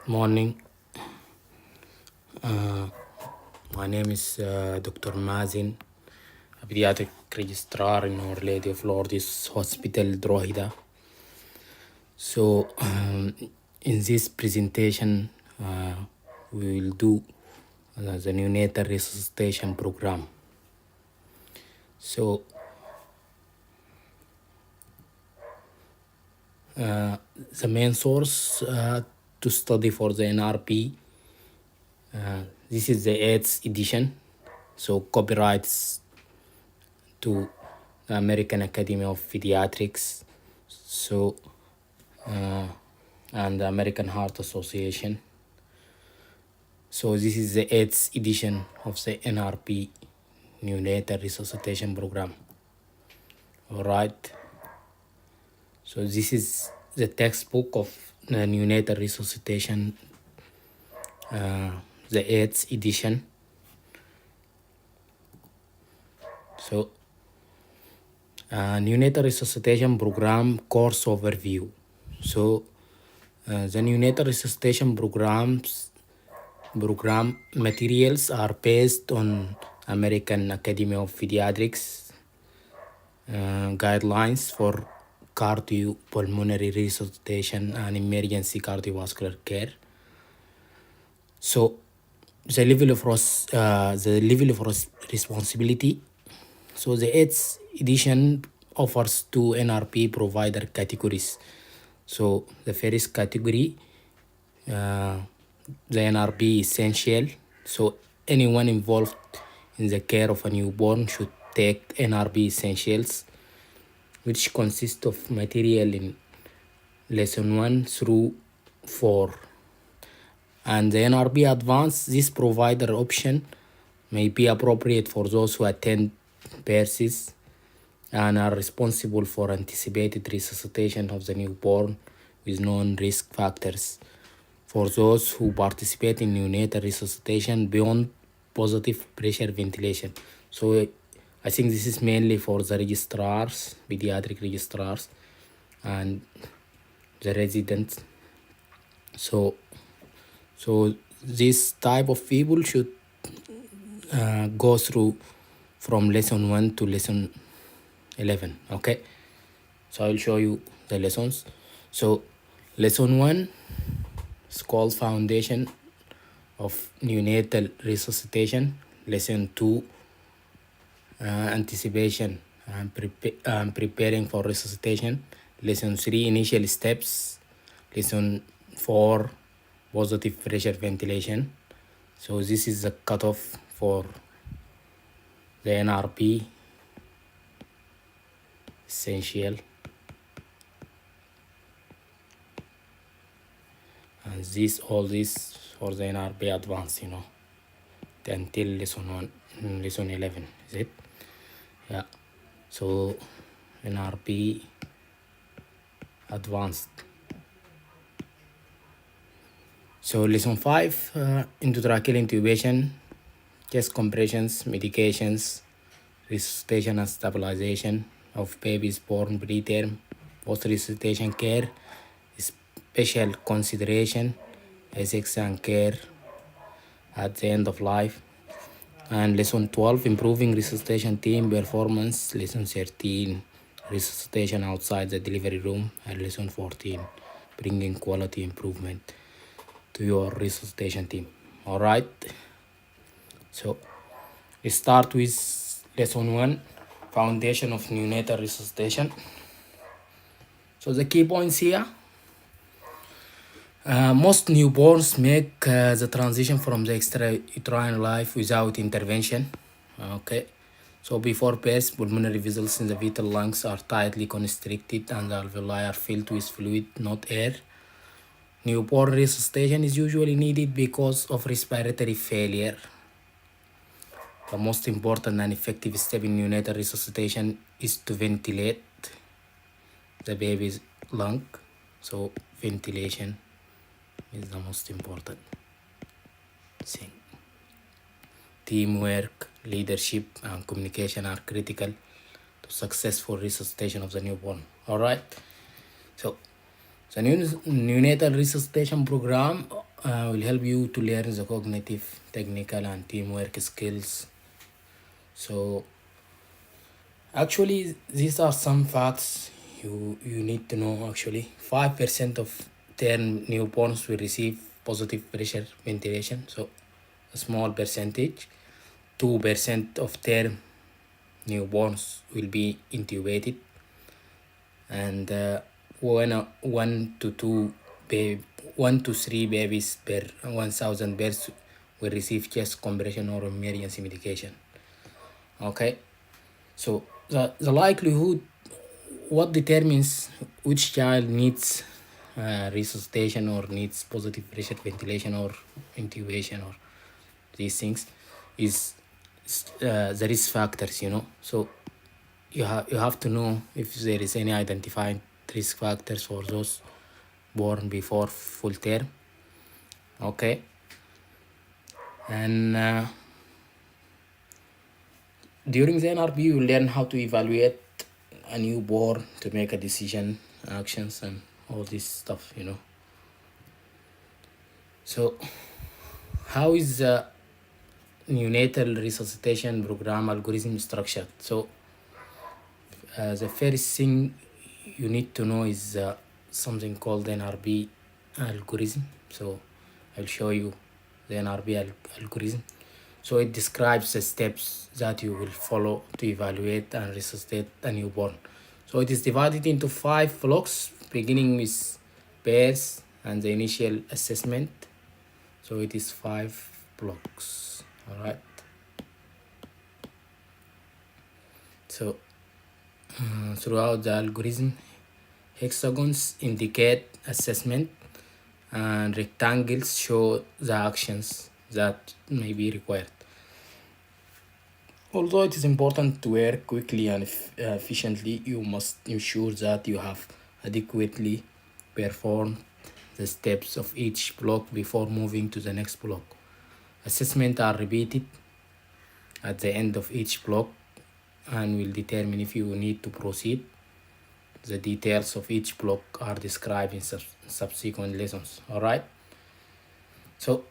Morning. My name is Dr. Mazin, a pediatric registrar in Our Lady of Lourdes Hospital, Drogheda. So, in this presentation, we will do the neonatal resuscitation program. So, the main source to study for the NRP, this is the 8th edition. So, copyrights to the American Academy of Pediatrics, so and the American Heart Association. So this is the 8th edition of the NRP neonatal resuscitation program. All right. So this is the textbook of the neonatal resuscitation, the 8th edition. So neonatal resuscitation program course overview. So the neonatal resuscitation program materials are based on American Academy of Pediatrics guidelines for cardiopulmonary resuscitation and emergency cardiovascular care. So the level of responsibility. So the 8th edition offers two NRP provider categories. So the first category, the NRP essential. So anyone involved in the care of a newborn should take NRP essentials, which consist of material in lesson 1 through 4. And the NRP advanced, this provider option may be appropriate for those who attend births and are responsible for anticipated resuscitation of the newborn with known risk factors. For those who participate in neonatal resuscitation beyond positive pressure ventilation. So I think this is mainly for the registrars, pediatric registrars, and the residents. So this type of people should go through from lesson 1 to lesson 11. Okay, so I'll show you the lessons. So lesson 1 is called Foundation of Neonatal Resuscitation. Lesson 2, Anticipation and Preparing for Resuscitation. Lesson 3, Initial Steps. Lesson 4, Positive Pressure Ventilation. So this is the cutoff for the NRP essential, and all this for the NRP advanced, until lesson 11, is it? Yeah. So NRP advanced. So lesson 5, intratracheal intubation, chest compressions, medications, resuscitation and stabilization of babies born preterm, post-resuscitation care, special consideration, ethics and care at the end of life. And lesson 12, improving resuscitation team performance. Lesson 13, resuscitation outside the delivery room. And lesson 14, bringing quality improvement to your resuscitation team. All right. So we start with lesson 1, foundation of neonatal resuscitation. So the key points here. Most newborns make the transition from the extrauterine life without intervention. Okay, so before birth, pulmonary vessels in the fetal lungs are tightly constricted and the alveoli are filled with fluid, not air. Newborn resuscitation is usually needed because of respiratory failure. The most important and effective step in neonatal resuscitation is to ventilate the baby's lung. So ventilation is the most important thing. Teamwork, leadership, and communication are critical to successful resuscitation of the newborn. All right. So the neonatal resuscitation program will help you to learn the cognitive, technical, and teamwork skills. So actually, these are some facts you need to know. Actually, 5% of term newborns will receive positive pressure ventilation, so a small percentage. 2% of term newborns will be intubated, and one to three babies per 1,000 births will receive chest compression or emergency medication. Okay, so the likelihood, what determines which child needs resuscitation or needs positive pressure ventilation or intubation or these things is the risk factors, So you have to know if there is any identified risk factors for those born before full term. Okay, and during the NRP you learn how to evaluate a newborn, to make a decision, actions, and all this stuff, So how is the neonatal resuscitation program algorithm structured? So the first thing you need to know is something called NRP algorithm. So I'll show you the NRP algorithm. So it describes the steps that you will follow to evaluate and resuscitate a newborn. So it is divided into 5 blocks, beginning with birth and the initial assessment. So it is 5 blocks. All right. So throughout the algorithm, hexagons indicate assessment and rectangles show the actions that may be required. Although it is important to work quickly and efficiently, you must ensure that you have adequately performed the steps of each block before moving to the next block. Assessments are repeated at the end of each block and will determine if you need to proceed. The details of each block are described in subsequent lessons. All right. So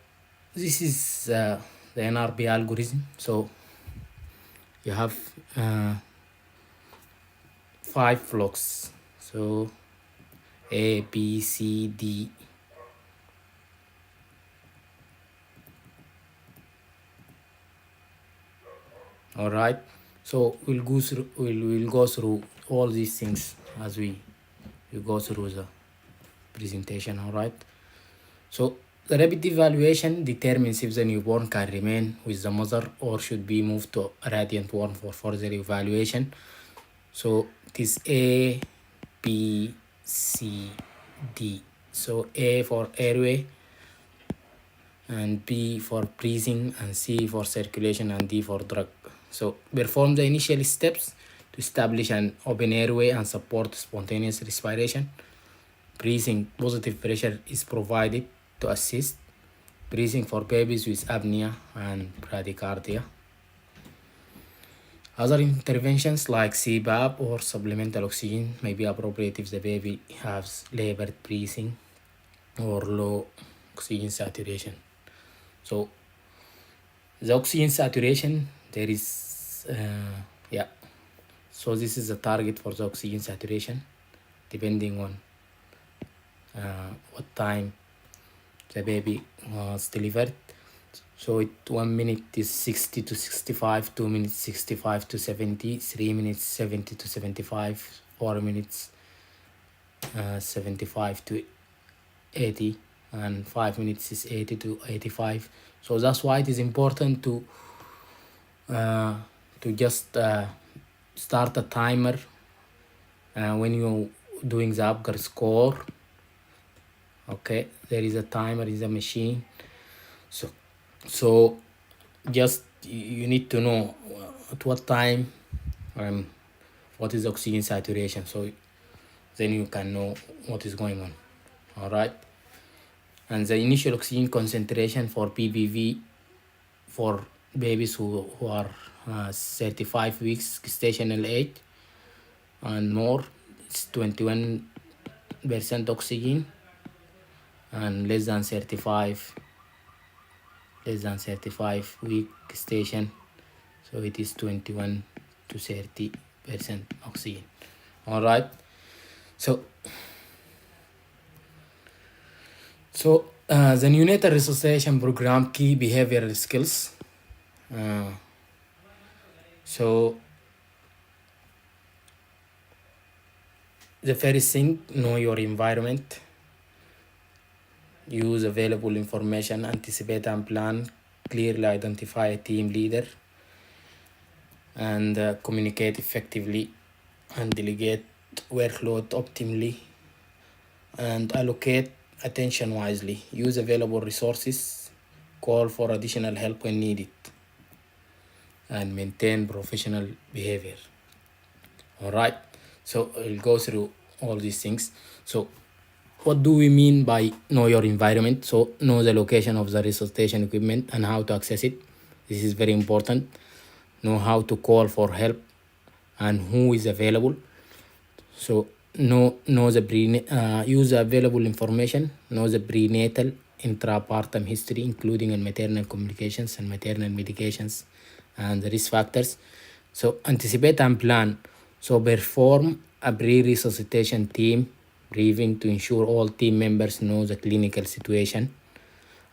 this is the NRP algorithm. So you have 5 blocks. So A, B, C, D. All right. So we'll go through all these things as we go through the presentation. All right. So the rapid evaluation determines if the newborn can remain with the mother or should be moved to a radiant warm for further evaluation. So it is A, B, C, D. So A for airway, and B for breathing, and C for circulation, and D for drug. So perform the initial steps to establish an open airway and support spontaneous respiration. Breathing, positive pressure is provided to assist breathing for babies with apnea and bradycardia. Other interventions like CPAP or supplemental oxygen may be appropriate if the baby has labored breathing or low oxygen saturation. So the oxygen saturation, there is, so this is the target for the oxygen saturation, depending on what time the baby was delivered. So 1 minute is 60 to 65, 2 minutes 65 to 70, 3 minutes 70 to 75, 4 minutes 75 to 80, and 5 minutes is 80 to 85. So that's why it is important to just start a timer when you're doing the Apgar score. Okay, there is a timer in the machine. So just you need to know at what time what is the oxygen saturation, so then you can know what is going on. All right. And the initial oxygen concentration for PBV for babies who are 35 weeks gestational age and more, it's 21% oxygen. and less than 35 week station, so it is 21 to 30% oxygen. All right, so the neonatal resuscitation program key behavioral skills. So the first thing, know your environment, use available information, anticipate and plan, clearly identify a team leader, and communicate effectively, and delegate workload optimally, and allocate attention wisely. Use available resources, call for additional help when needed, and maintain professional behavior. All right, so I'll go through all these things. So what do we mean by know your environment? So know the location of the resuscitation equipment and how to access it. This is very important. Know how to call for help and who is available. So know the use the available information. Know the prenatal intrapartum history, including maternal communications and maternal medications and the risk factors. So anticipate and plan. So perform a pre-resuscitation team briefing to ensure all team members know the clinical situation,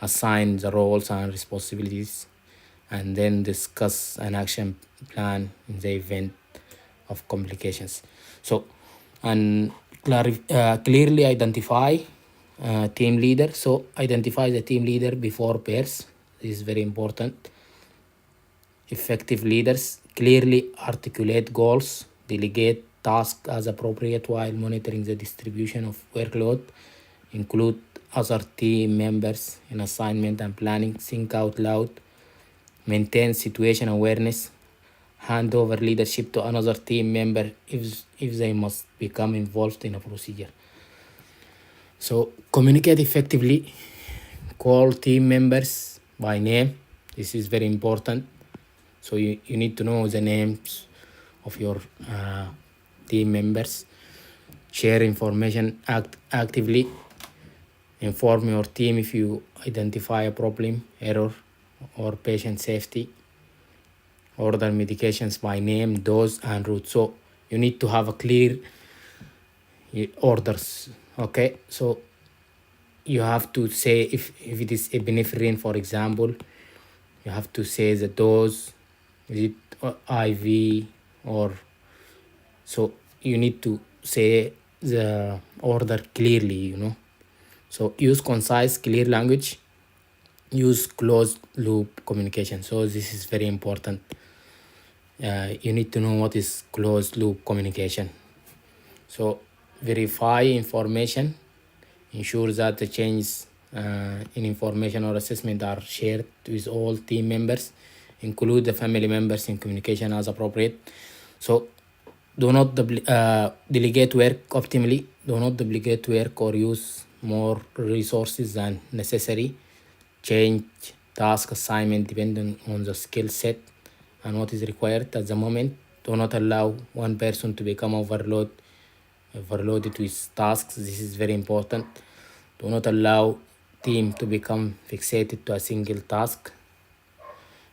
assign the roles and responsibilities, and then discuss an action plan in the event of complications. So, and clearly identify team leader. So identify the team leader before pairs. This is very important. Effective leaders clearly articulate goals, delegate tasks as appropriate while monitoring the distribution of workload, include other team members in assignment and planning, think out loud, maintain situation awareness, hand over leadership to another team member if they must become involved in a procedure. So communicate effectively, call team members by name. This is very important. So you need to know the names of your team members. Share information actively. Inform your team if you identify a problem, error, or patient safety. Order medications by name, dose, and route. So you need to have a clear orders. Okay, so you have to say if it is epinephrine, for example, you have to say the dose, is it IV or so. You need to say the order clearly, So use concise, clear language. Use closed loop communication. So this is very important. You need to know what is closed loop communication. So verify information. Ensure that the changes in information or assessment are shared with all team members. Include the family members in communication as appropriate. So do not delegate work optimally. Do not duplicate work or use more resources than necessary. Change task assignment depending on the skill set and what is required at the moment. Do not allow one person to become overloaded with tasks. This is very important. Do not allow team to become fixated to a single task.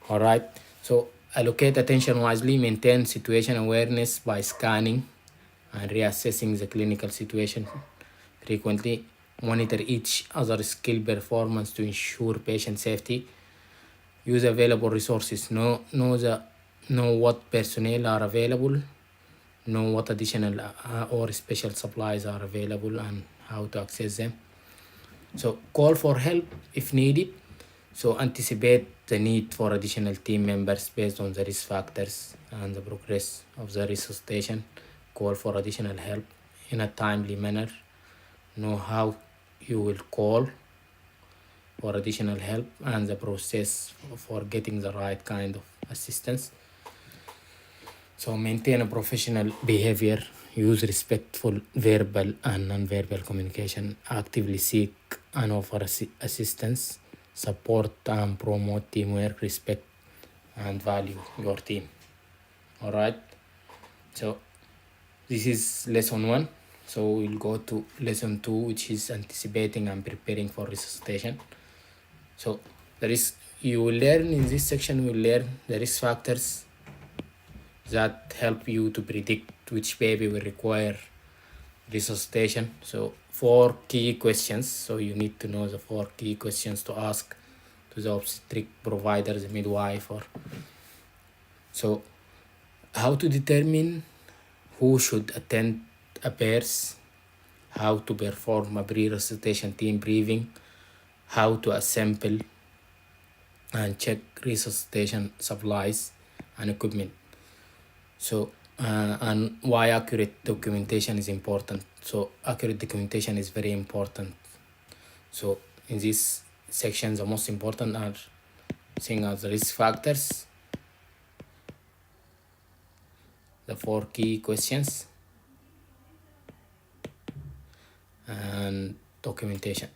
All right, so allocate attention wisely. Maintain situation awareness by scanning and reassessing the clinical situation frequently. Monitor each other's skill performance to ensure patient safety. Use available resources. Know what personnel are available. Know what additional or special supplies are available and how to access them. So call for help if needed. So anticipate the need for additional team members based on the risk factors and the progress of the resuscitation. Call for additional help in a timely manner. Know how you will call for additional help and the process for getting the right kind of assistance. So maintain a professional behavior. Use respectful verbal and non-verbal communication. Actively seek and offer assistance. Support and promote teamwork, respect, and value your team. All right. So this is lesson 1. So we'll go to lesson 2, which is anticipating and preparing for resuscitation. So you will learn in this section, you will learn the risk factors that help you to predict which baby will require resuscitation. So 4 key questions. So you need to know the 4 key questions to ask to the obstetric provider, the midwife. So how to determine who should attend a birth, how to perform a pre-resuscitation team briefing, how to assemble and check resuscitation supplies and equipment. So and why accurate documentation is important. So accurate documentation is very important. So in this section, the most important are seeing as the risk factors, the 4 key questions, and documentation.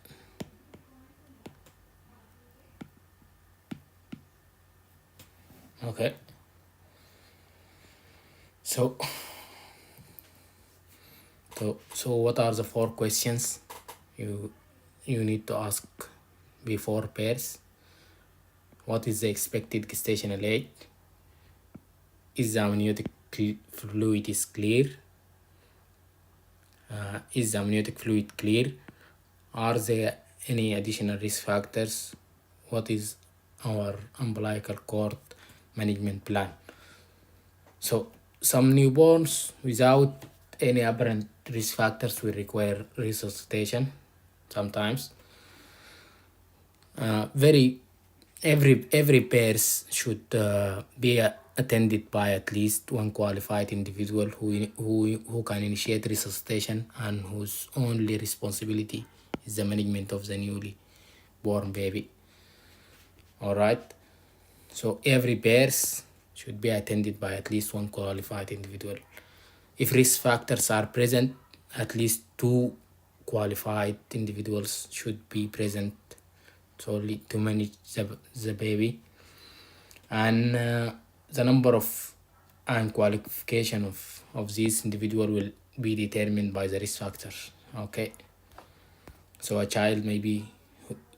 Okay. So what are the 4 questions you need to ask before birth? What is the expected gestational age? Is the amniotic fluid is clear? Is the amniotic fluid clear? Are there any additional risk factors? What is our umbilical cord management plan? So some newborns without any apparent risk factors will require resuscitation sometimes. Every birth should be attended by at least one qualified individual who can initiate resuscitation and whose only responsibility is the management of the newly born baby. All right. So every birth should be attended by at least one qualified individual. If risk factors are present, at least 2 qualified individuals should be present solely to manage the baby. And the number of and qualification of this individual will be determined by the risk factors. Okay. So a child maybe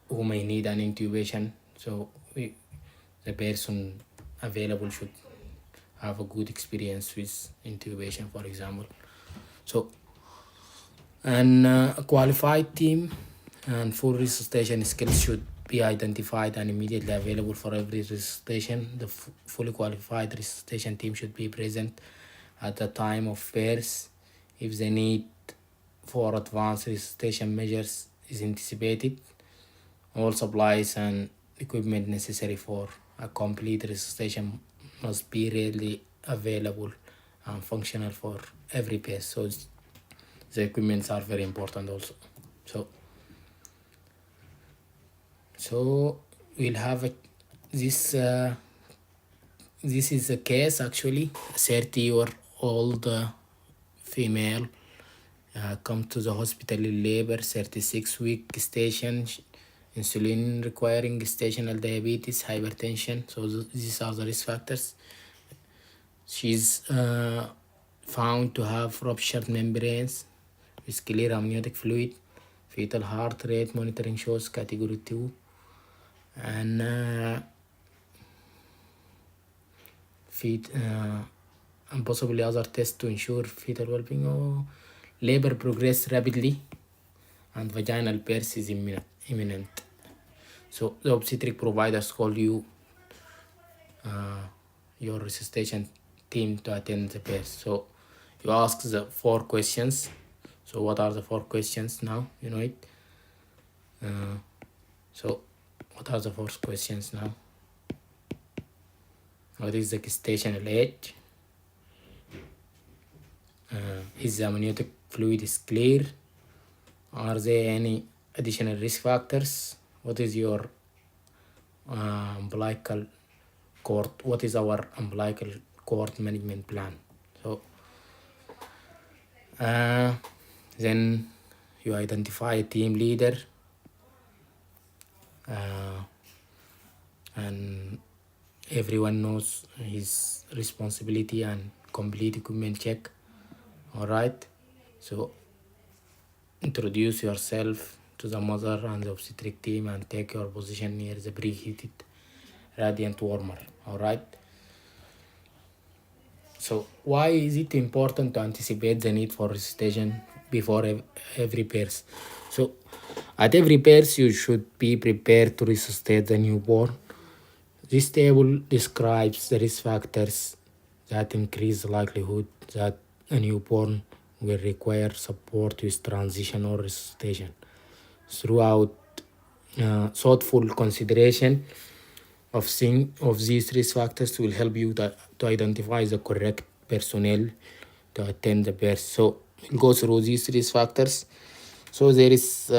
who may need an intubation, so the person available should have a good experience with intubation, for example. So and a qualified team and full resuscitation skills should be identified and immediately available for every resuscitation. The fully qualified resuscitation team should be present at the time of birth. If the need for advanced resuscitation measures is anticipated, all supplies and equipment necessary for a complete resuscitation must be readily available and functional for every birth. So the equipments are very important also. So we'll have this is a case actually. A 30-year-old female come to the hospital in labor, 36-week gestation, insulin requiring gestational diabetes, hypertension. So these are the risk factors. She's found to have ruptured membranes with clear amniotic fluid. Fetal heart rate monitoring shows category 2. And and possibly other tests to ensure fetal well-being. Or labor progressed rapidly and vaginal birth is imminent. So the obstetric providers call you your resuscitation team to attend the birth. So you ask the 4 questions. So what are the 4 questions now? You know it. So what are the 4 questions now? What is the gestational age? Is the amniotic fluid is clear? Are there any additional risk factors? What is your umbilical cord? What is our umbilical cord management plan? So then you identify a team leader and everyone knows his responsibility and complete equipment check. All right. So introduce yourself to the mother and the obstetric team and take your position near the preheated radiant warmer. All right. So why is it important to anticipate the need for resuscitation before every birth? So at every birth, you should be prepared to resuscitate the newborn. This table describes the risk factors that increase the likelihood that a newborn will require support with transition or resuscitation. Throughout thoughtful consideration of these risk factors will help you to identify the correct personnel to attend the birth. So we'll go through these risk factors. So there is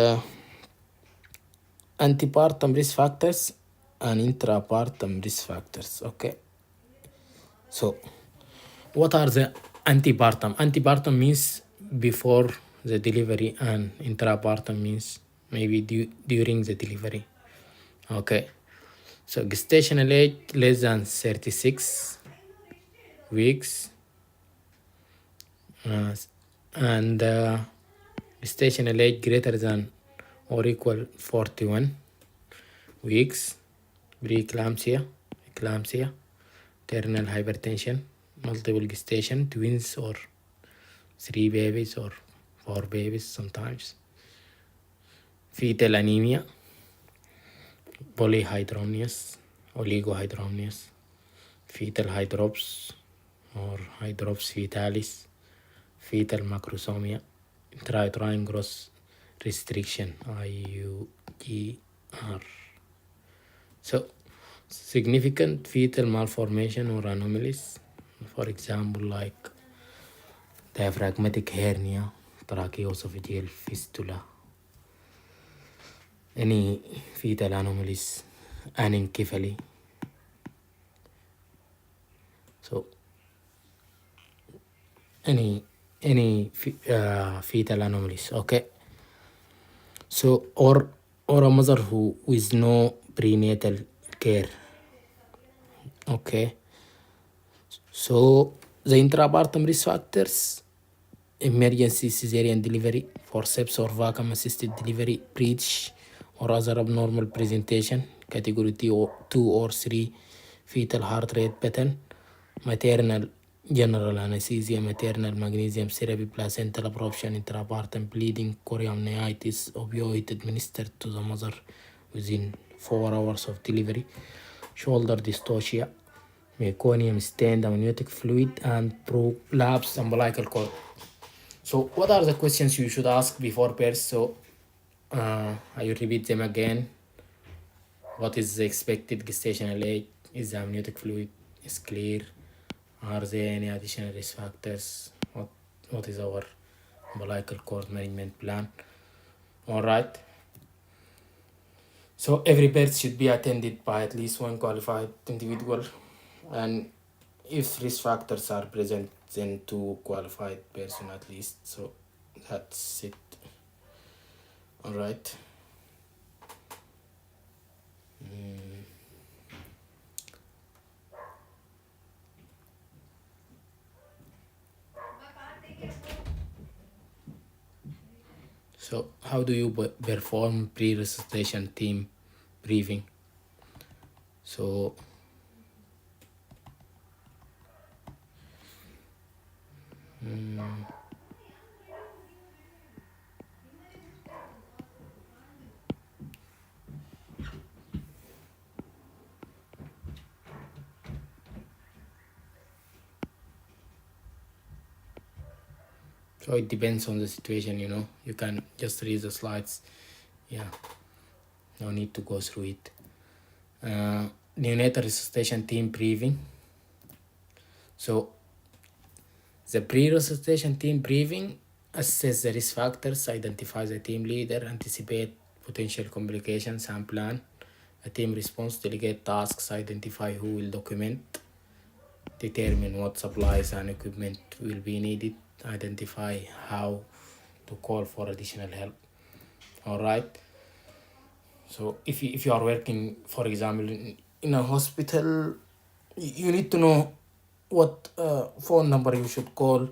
antepartum risk factors and intrapartum risk factors. Okay. So what are the antepartum? Antepartum means before the delivery, and intrapartum means maybe during the delivery. Okay. So gestational age less than 36 weeks, and gestational age greater than or equal 41 weeks, preeclampsia, eclampsia, terminal hypertension, multiple gestation, twins or 3 babies or 4 babies sometimes, fetal anemia, polyhydramnios, oligohydramnios, fetal hydrops or hydrops fetalis, fetal macrosomia, intrauterine growth restriction, IUGR. So significant fetal malformation or anomalies, for example, like diaphragmatic hernia, tracheoesophageal fistula, any fetal anomalies, anencephaly. So any fetal anomalies. Okay. So or a mother who with no prenatal care. Okay. So the intrapartum risk factors: emergency cesarean delivery, forceps or vacuum assisted delivery, breech or other abnormal presentation, category 2 or 3, fetal heart rate pattern, maternal general anesthesia, maternal magnesium therapy, placental abruption, intrapartum bleeding, choriamnitis, opioid administered to the mother within 4 hours of delivery, shoulder dystocia, meconium stain, amniotic fluid, and prolapse umbilical cord. So what are the questions you should ask before birth? So I will repeat them again. What is the expected gestational age? Is the amniotic fluid is clear? Are there any additional risk factors? What is our umbilical cord management plan? All right. So every birth should be attended by at least one qualified individual, and if risk factors are present, then 2 qualified person at least. So that's it. All right. So how do you perform pre-resuscitation team briefing? So so it depends on the situation, you can just read the slides. Yeah, no need to go through it. Neonatal resuscitation team briefing. So the pre-resuscitation team briefing assess the risk factors, identify the team leader, anticipate potential complications, and plan a team response, delegate tasks, identify who will document, determine what supplies and equipment will be needed, identify how to call for additional help. All right. So if you are working, for example, in a hospital, you need to know what phone number you should call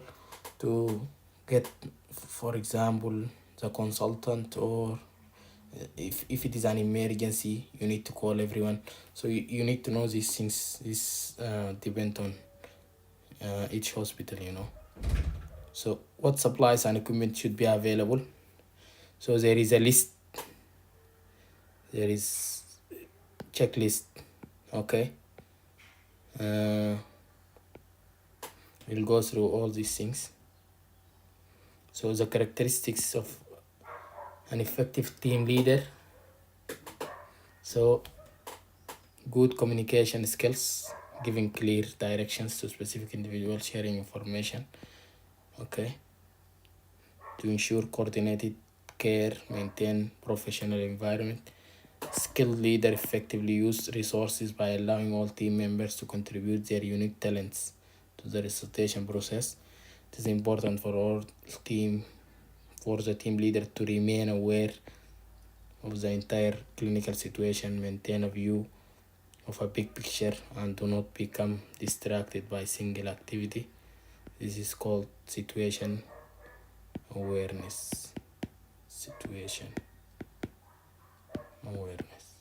to get, for example, the consultant, or if it is an emergency, you need to call everyone. So you need to know these things. This depend on each hospital, you know. So what supplies and equipment should be available? So there is a list, there is checklist. Okay, we'll go through all these things. So the characteristics of an effective team leader. So good communication skills, giving clear directions to specific individuals, sharing information. Okay, to ensure coordinated care, maintain professional environment. Skilled leader effectively use resources by allowing all team members to contribute their unique talents to the resuscitation process. It is important for the team leader to remain aware of the entire clinical situation, maintain a view of a big picture, and do not become distracted by single activity. This is called situation awareness. Situation awareness.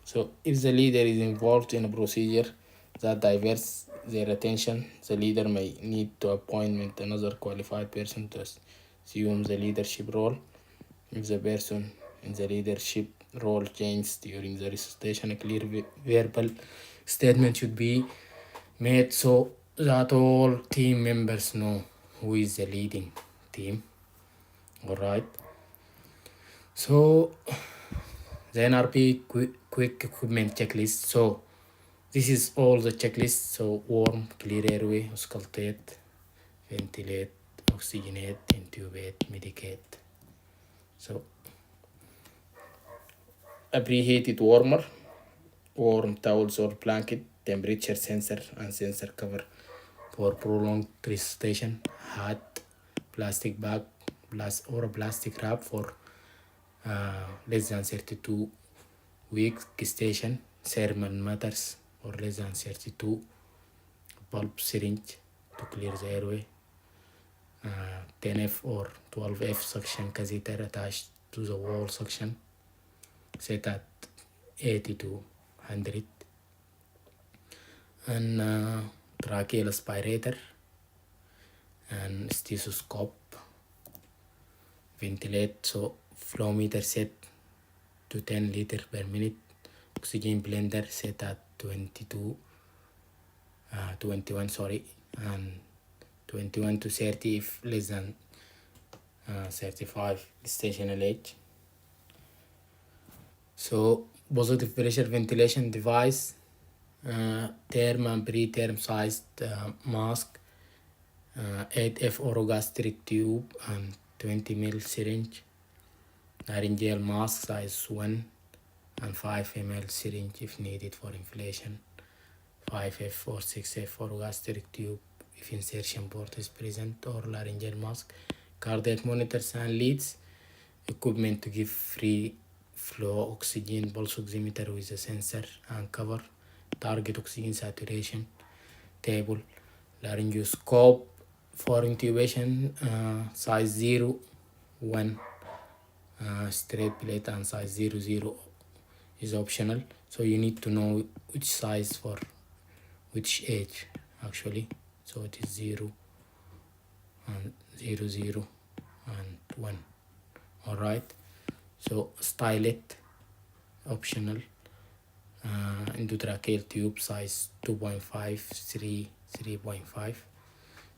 So if the leader is involved in a procedure that diverts their attention, the leader may need to appoint another qualified person to assume the leadership role. If the person in the leadership role changes during the resuscitation, a clear verbal statement should be made so that all team members know who is the leading team. All right. So the NRP quick equipment checklist. So this is all the checklist. So warm, clear airway, auscultate, ventilate, oxygenate, intubate, medicate. So a preheated warmer, warm towels or blanket, temperature sensor and sensor cover for prolonged resuscitation, hat, plastic bag, or a plastic wrap for less than 32 weeks gestation, serum matters for less than 32, bulb syringe to clear the airway, 10F or 12F suction catheter attached to the wall suction, set at 80 to 100, and tracheal aspirator and stethoscope, ventilate, so flow meter set to 10 liters per minute, oxygen blender set at 21, and 21 to 30 if less than 35 gestational age. So positive pressure ventilation device, term and preterm sized mask, 8F orogastric tube and 20 ml syringe, laryngeal mask size 1 and 5 ml syringe if needed for inflation, 5F or 6F orogastric tube if insertion port is present, or laryngeal mask, cardiac monitors and leads, equipment to give free flow oxygen, pulse oximeter with a sensor and cover, target oxygen saturation table, laryngoscope for intubation, size 0, 1, straight plate, and size 0 is optional. So you need to know which size for which age actually. So it is 0 and 0 and 1. All right. So stylet optional, endotracheal tube size 2.5, 3.5.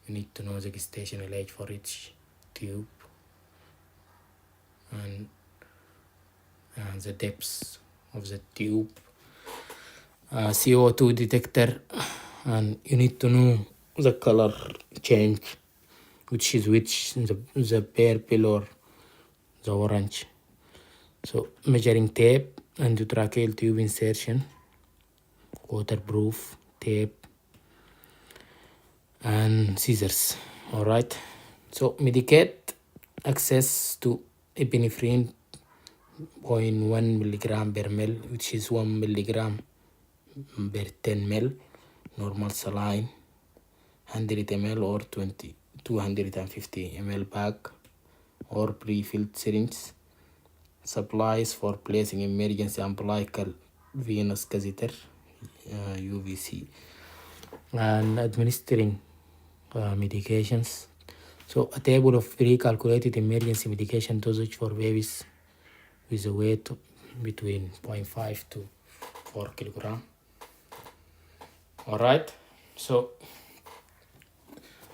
You need to know the gestational age for each tube and the depths of the tube, CO2 detector, and you need to know the color change, which is the purple or the orange. So measuring tape, endotracheal tube insertion, waterproof tape, and scissors. All right. So medicate, access to epinephrine 0.1 milligram per ml, which is 1 milligram per 10 ml, normal saline 100 ml or 20 250 ml bag or pre-filled syringe, supplies for placing emergency umbilical venous catheter UVC, and administering medications. So a table of pre-calculated emergency medication dosage for babies with a weight between 0.5 to 4 kilogram. All right, so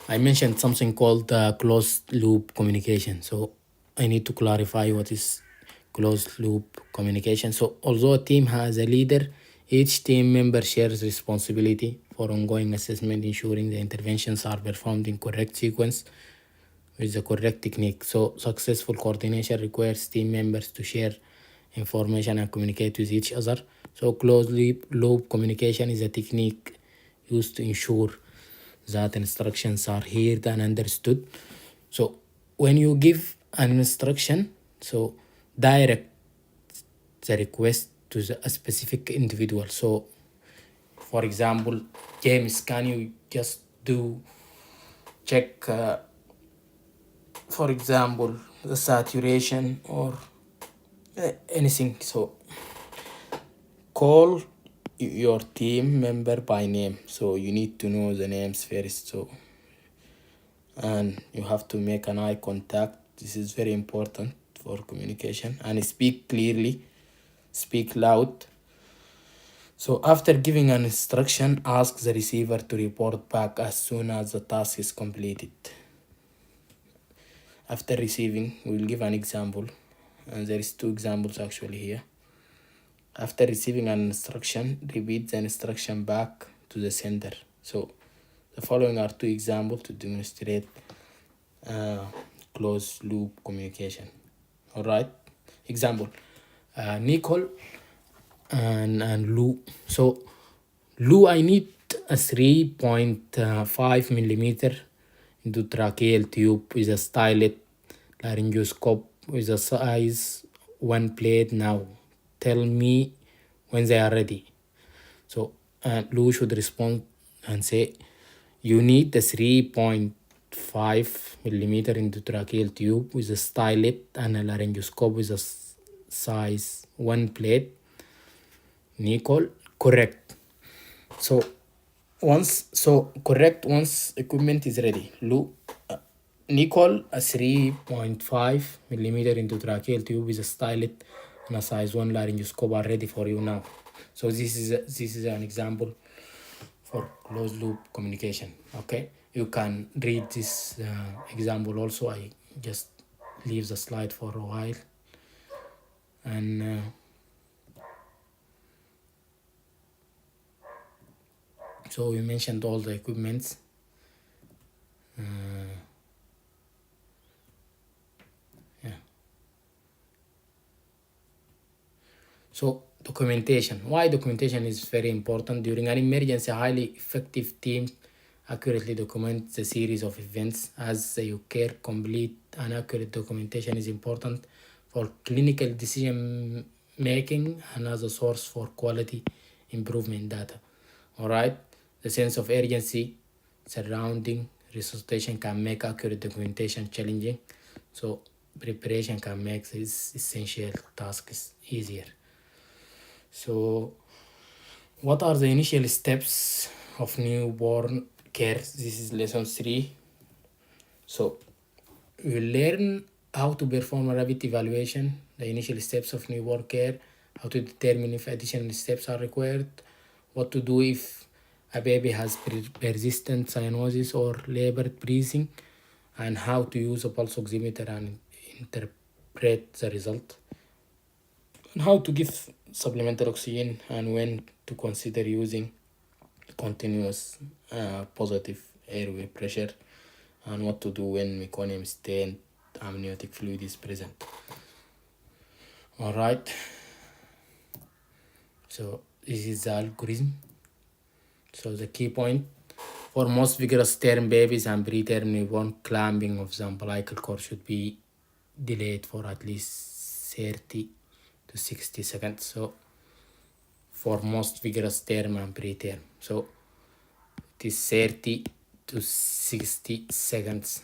I mentioned something called closed loop communication. So I need to clarify what is closed loop communication. So although a team has a leader, each team member shares responsibility for ongoing assessment, ensuring the interventions are performed in correct sequence with the correct technique. So successful coordination requires team members to share information and communicate with each other. So closed loop communication is a technique used to ensure that instructions are heard and understood. So when you give an instruction, so direct the request to a specific individual. So for example, James, can you just check for example the saturation or anything? So call your team member by name. So you need to know the names first. So and you have to make an eye contact. This is very important for communication. And speak clearly, speak loud. So after giving an instruction, ask the receiver to report back as soon as the task is completed. After receiving, we'll give an example, and there is 2 examples actually here. After receiving an instruction, repeat the instruction back to the sender. So the following are 2 examples to demonstrate closed loop communication. All right, example, Nicole and Lou. So Lou, I need a 3.5 millimeter endotracheal tube with a stylet laryngoscope with a size 1 plate now. Tell me when they are ready. So Lou should respond and say, you need the 3.5 millimeter endotracheal tube with a stylet and a laryngoscope with a size 1 plate. Nicole, correct. So correct once equipment is ready. Nicole, a 3.5 millimeter endotracheal tube with a stylet and a size 1 laryngoscope are ready for you now. So this is an example for closed loop communication. Okay, you can read this example also. I just leave the slide for a while. And so we mentioned all the equipments. So documentation. Why documentation is very important during an emergency? A highly effective team accurately documents the series of events as they occur. Complete and accurate documentation is important for clinical decision making and as a source for quality improvement data. All right, the sense of urgency surrounding resuscitation can make accurate documentation challenging. So preparation can make these essential tasks easier. So what are the initial steps of newborn care? This is lesson 3. So we learn how to perform a rapid evaluation, the initial steps of newborn care, how to determine if additional steps are required, what to do if a baby has persistent cyanosis or labored breathing, and how to use a pulse oximeter and interpret the result, and how to give supplemental oxygen and when to consider using continuous positive airway pressure, and what to do when meconium stained amniotic fluid is present. All right, so this is the algorithm. So the key point: for most vigorous term babies and preterm newborn, clamping of the umbilical cord should be delayed for at least 30 to 60 seconds. So for most vigorous term and preterm, so it is 30 to 60 seconds.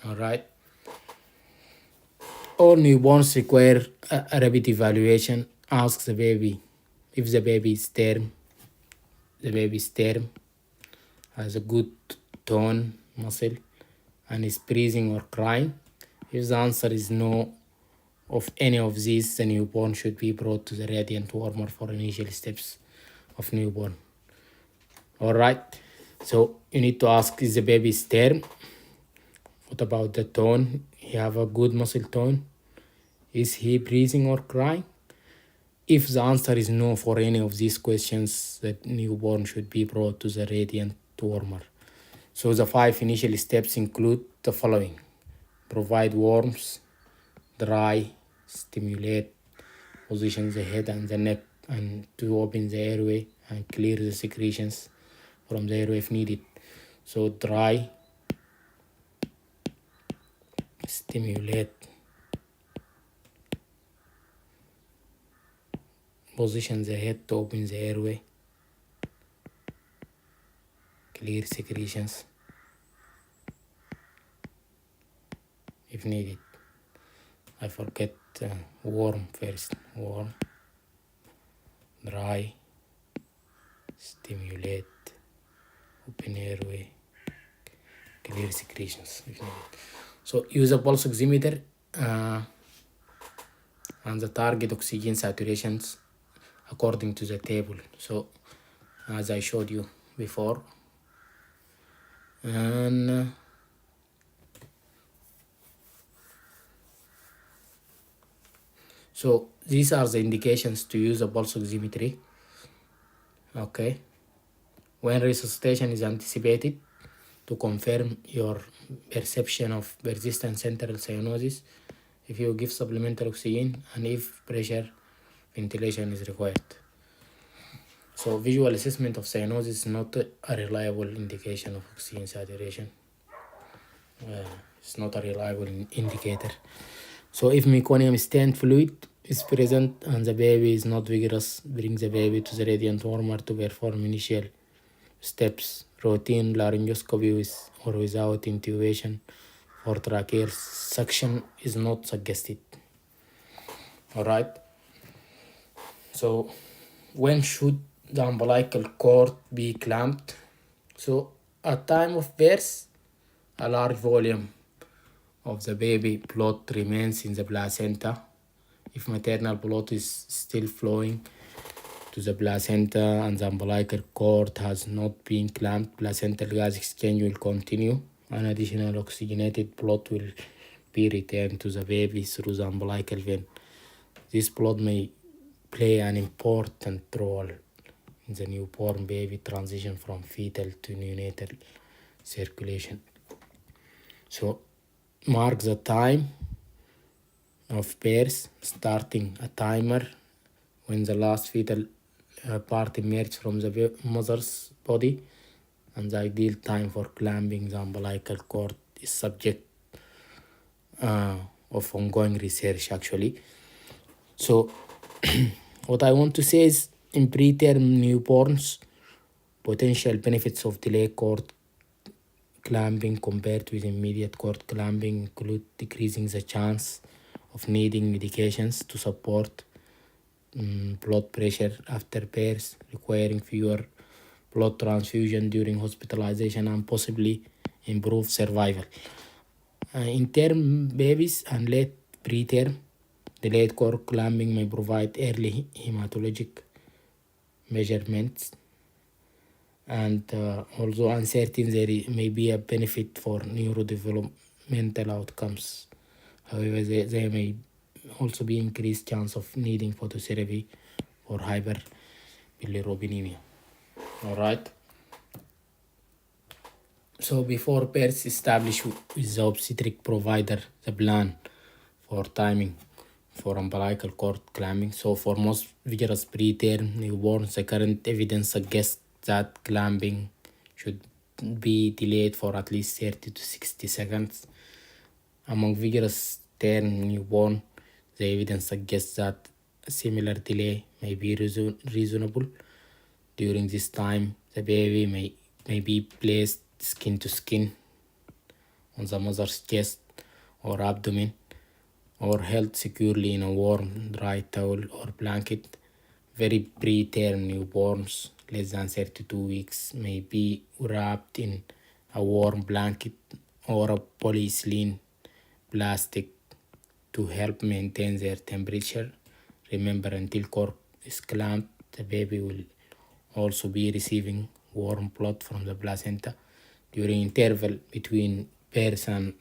All right. All newborns require a rapid evaluation. Ask the baby if the baby's term has a good tone, muscle, and is breathing or crying. If the answer is no of any of these, the newborn should be brought to the radiant warmer for initial steps of newborn. All right. So you need to ask, is the baby's term? What about the tone? He have a good muscle tone? Is he breathing or crying? If the answer is no for any of these questions, the newborn should be brought to the radiant warmer. So the 5 initial steps include the following: provide warmth, dry, stimulate, position the head and the neck and to open the airway and clear the secretions from the airway if needed. So dry, stimulate, position the head to open the airway, clear secretions if needed. I forget warm first. Warm, dry, stimulate, open airway, clear secretions if needed. So use a pulse oximeter and the target oxygen saturations according to the table. So as I showed you before, and so these are the indications to use a pulse oximetry. Okay, when resuscitation is anticipated, to confirm your perception of persistent central cyanosis, if you give supplemental oxygen, and if pressure ventilation is required. So visual assessment of cyanosis is not a reliable indication of oxygen saturation. It's not a reliable indicator. So if meconium stent fluid is present and the baby is not vigorous, bring the baby to the radiant warmer to perform initial steps. Routine laryngoscopy with or without intubation or tracheal suction is not suggested. All right. So when should the umbilical cord be clamped? So at time of birth, a large volume of the baby blood remains in the placenta. If maternal blood is still flowing to the placenta and the umbilical cord has not been clamped, placental gas exchange will continue and additional oxygenated blood will be returned to the baby through the umbilical vein. This blood may play an important role in the newborn baby transition from fetal to neonatal circulation. So mark the time of birth, starting a timer when the last fetal part emerged from the mother's body, and the ideal time for clamping the umbilical cord is subject of ongoing research actually. So what I want to say is, in preterm newborns, potential benefits of delayed cord clamping compared with immediate cord clamping include decreasing the chance of needing medications to support blood pressure after birth, requiring fewer blood transfusion during hospitalization, and possibly improve survival. In term babies and late preterm, delayed cord clamping may provide early hematologic measurements, and although uncertain, there may be a benefit for neurodevelopmental outcomes. However, there may also be increased chance of needing phototherapy for hyperbilirubinemia. All right. So before birth, establish with the obstetric provider the plan for timing for umbilical cord clamping. So for most vigorous preterm newborns, the current evidence suggests that clamping should be delayed for at least 30 to 60 seconds. Among vigorous term newborn, the evidence suggests that a similar delay may be reasonable. During this time, the baby may may be placed skin to skin on the mother's chest or abdomen, or held securely in a warm, dry towel or blanket. Very preterm newborns, less than 32 weeks, may be wrapped in a warm blanket or a polyethylene plastic to help maintain their temperature. Remember, until cork is clamped, the baby will also be receiving warm blood from the placenta. During interval between birth and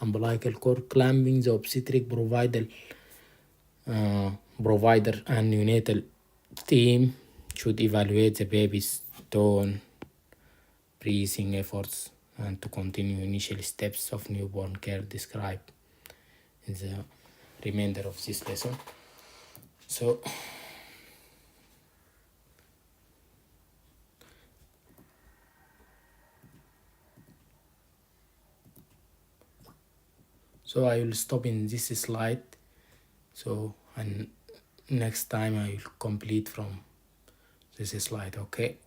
umbilical cord clamping, the obstetric provider and neonatal team should evaluate the baby's tone, breathing efforts, and to continue initial steps of newborn care described in the remainder of this lesson. So I will stop in this slide. So, and next time I will complete from this slide. Okay.